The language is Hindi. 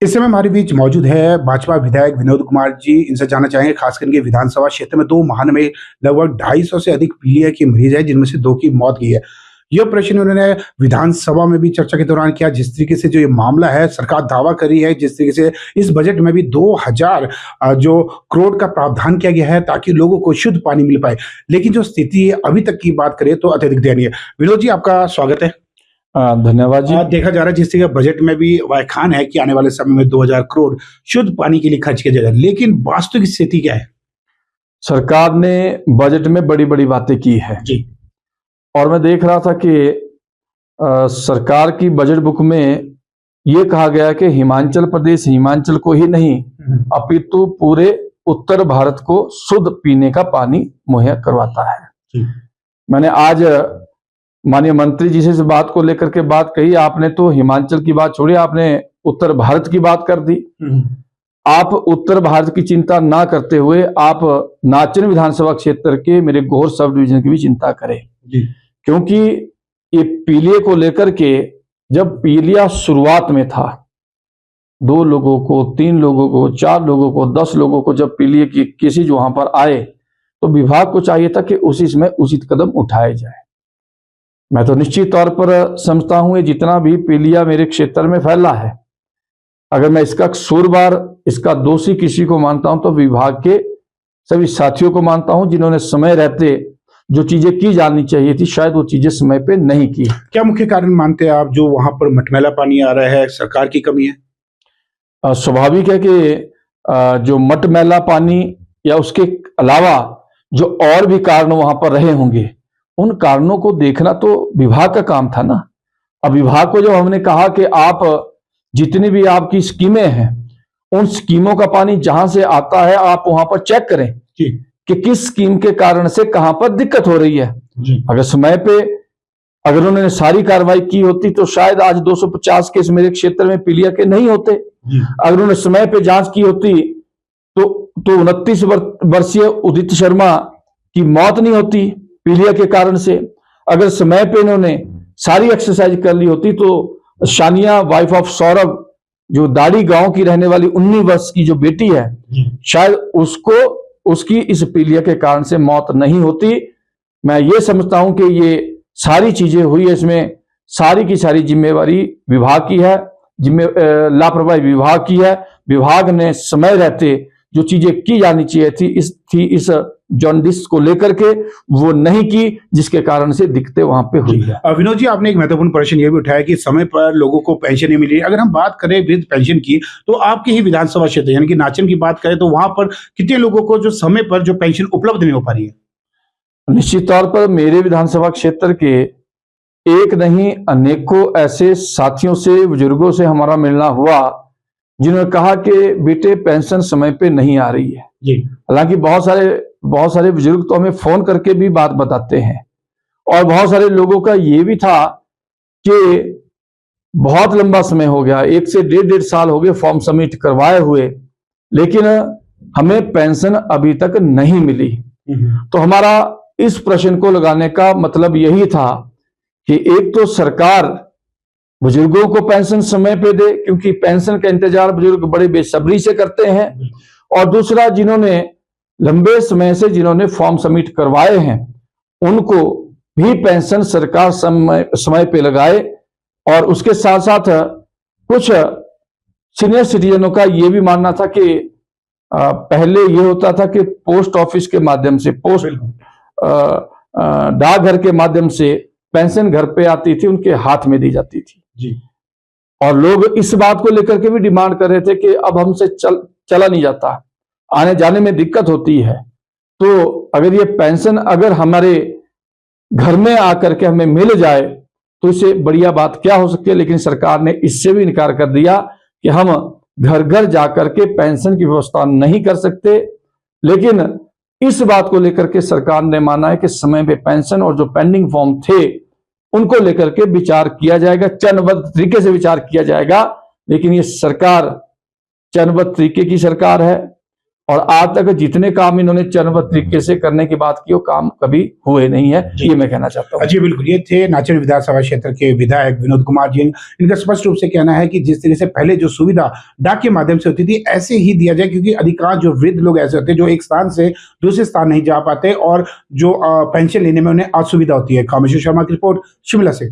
इस समय हमारे बीच मौजूद है भाजपा विधायक विनोद कुमार जी। इनसे जानना चाहेंगे खासकर के विधानसभा क्षेत्र में 2 माह में लगभग 250 से अधिक पीलिया के मरीज है, जिनमें से 2 की मौत गई है। यह प्रश्न उन्होंने विधानसभा में भी चर्चा के दौरान किया। जिस तरीके से जो ये मामला है, सरकार दावा कर रही है, जिस तरीके से इस बजट में भी 2000 जो करोड़ का प्रावधान किया गया है ताकि लोगों को शुद्ध पानी मिल पाए, लेकिन जो स्थिति है अभी तक की बात करें तो अत्यधिक दयनीय है। विनोद जी, आपका स्वागत है। धन्यवाद जी। देखा जा रहा है जिस तरह बजट में भी वायखान है कि आने वाले समय में 2000 करोड़ शुद्ध पानी के लिए खर्च किया जाएगा, लेकिन वास्तविक स्थिति क्या है? सरकार ने बजट में बड़ी बड़ी बातें की है जी। और मैं देख रहा था कि सरकार की बजट बुक में ये कहा गया कि हिमाचल प्रदेश हिमाचल को ही नहीं अपितु पूरे उत्तर भारत को शुद्ध पीने का पानी मुहैया करवाता है। जी। मैंने आज माननीय मंत्री जी से इस बात को लेकर के बात कही। आपने तो हिमाचल की बात छोड़ी, आपने उत्तर भारत की बात कर दी। आप उत्तर भारत की चिंता ना करते हुए आप नाचन विधानसभा क्षेत्र के मेरे गोहर सब डिवीजन की भी चिंता करें। जी। क्योंकि ये पीलिया को लेकर के जब पीलिया शुरुआत में था, 2 लोगों को, 3 लोगों को, 4 लोगों को, 10 लोगों को जब पीलिया की केसेज वहां पर आए तो विभाग को चाहिए था कि उसी समय उचित कदम उठाए जाए। मैं तो निश्चित तौर पर समझता हूं ये जितना भी पीलिया मेरे क्षेत्र में फैला है, अगर मैं इसका कसूरवार, इसका दोषी किसी को मानता हूं तो विभाग के सभी साथियों को मानता हूं, जिन्होंने समय रहते जो चीजें की जानी चाहिए थी शायद वो चीजें समय पे नहीं की। क्या मुख्य कारण मानते हैं आप जो वहां पर मटमैला पानी आ रहा है? सरकार की कमी है? स्वाभाविक है कि जो मटमैला पानी या उसके अलावा जो और भी कारण वहां पर रहे होंगे, उन कारणों को देखना तो विभाग का काम था ना। अब विभाग को जब हमने कहा कि आप जितनी भी आपकी स्कीमें हैं, उन स्कीमों का पानी जहां से आता है आप वहां पर चेक करें कि किस स्कीम के कारण से कहां पर दिक्कत हो रही है। अगर समय पे अगर उन्होंने सारी कार्रवाई की होती तो शायद आज 250 केस मेरे क्षेत्र में पीलिया के नहीं होते। अगर उन्होंने समय पे जांच की होती तो 29 वर्षीय उदित शर्मा की मौत नहीं होती पीलिया के कारण से। अगर समय पे इन्होंने सारी एक्सरसाइज कर ली होती तो शानिया वाइफ ऑफ सौरभ, जो दाड़ी गांव की रहने वाली 19 वर्ष की जो बेटी है, शायद उसकी इस पीलिया के कारण से मौत नहीं होती। मैं ये समझता हूं कि ये सारी चीजें हुई है, इसमें सारी की सारी जिम्मेवारी विभाग की है, लापरवाही विभाग की है। विभाग ने समय रहते जो चीजें की जानी चाहिए थी इस जॉन्डिस को लेकर के वो नहीं की, जिसके कारण से दिक्कतें वहां पे हुई है। विनोद जी, आपने एक महत्वपूर्ण प्रश्न ये भी उठाया कि समय पर लोगों को पेंशन नहीं मिली। अगर हम बात करें वृद्ध पेंशन की तो आपके ही विधानसभा क्षेत्र यानी कि नाचन की बात करें तो वहां पर कितने लोगों को जो समय पर जो पेंशन उपलब्ध नहीं हो पा रही है? निश्चित तौर पर मेरे विधानसभा क्षेत्र के एक नहीं अनेकों ऐसे साथियों से, बुजुर्गों से हमारा मिलना हुआ जिन्होंने कहा कि बेटे पेंशन समय पे नहीं आ रही है। हालांकि बहुत सारे बुजुर्ग तो हमें फोन करके भी बात बताते हैं और बहुत सारे लोगों का ये भी था कि बहुत लंबा समय हो गया, 1 से 1.5 साल हो गए फॉर्म सबमिट करवाए हुए, लेकिन हमें पेंशन अभी तक नहीं मिली। तो हमारा इस प्रश्न को लगाने का मतलब यही था कि एक तो सरकार बुजुर्गों को पेंशन समय पे दे, क्योंकि पेंशन का इंतजार बुजुर्ग बड़े बेसब्री से करते हैं, और दूसरा जिन्होंने लंबे समय से जिन्होंने फॉर्म सबमिट करवाए हैं उनको भी पेंशन सरकार समय पे लगाए। और उसके साथ साथ कुछ सीनियर सिटीजनों का ये भी मानना था कि पहले ये होता था कि पोस्ट ऑफिस के माध्यम से, डाकघर के माध्यम से पेंशन घर पे आती थी, उनके हाथ में दी जाती थी जी। और लोग इस बात को लेकर के भी डिमांड कर रहे थे कि अब हमसे चला नहीं जाता, आने जाने में दिक्कत होती है, तो अगर ये पेंशन अगर हमारे घर में आकर के हमें मिल जाए तो इससे बढ़िया बात क्या हो सकती है। लेकिन सरकार ने इससे भी इनकार कर दिया कि हम घर घर जाकर के पेंशन की व्यवस्था नहीं कर सकते। लेकिन इस बात को लेकर के सरकार ने माना है कि समय पे पेंशन और जो पेंडिंग फॉर्म थे उनको लेकर के विचार किया जाएगा, चरणबद्ध तरीके से विचार किया जाएगा। लेकिन ये सरकार चरणबद्ध तरीके की सरकार है और आज तक जितने काम इन्होंने चरणबद्ध तरीके से करने की बात की वो काम कभी हुए नहीं है, ये मैं कहना चाहता हूँ। जी बिल्कुल, ये थे नाचन विधानसभा क्षेत्र के विधायक विनोद कुमार जी। इनका स्पष्ट रूप से कहना है कि जिस तरह से पहले जो सुविधा डाक के माध्यम से होती थी ऐसे ही दिया जाए, क्योंकि अधिकांश जो वृद्ध लोग ऐसे होते हैं जो एक स्थान से दूसरे स्थान नहीं जा पाते और जो पेंशन लेने में उन्हें असुविधा होती है। कामेश्वर शर्मा की रिपोर्ट शिमला से।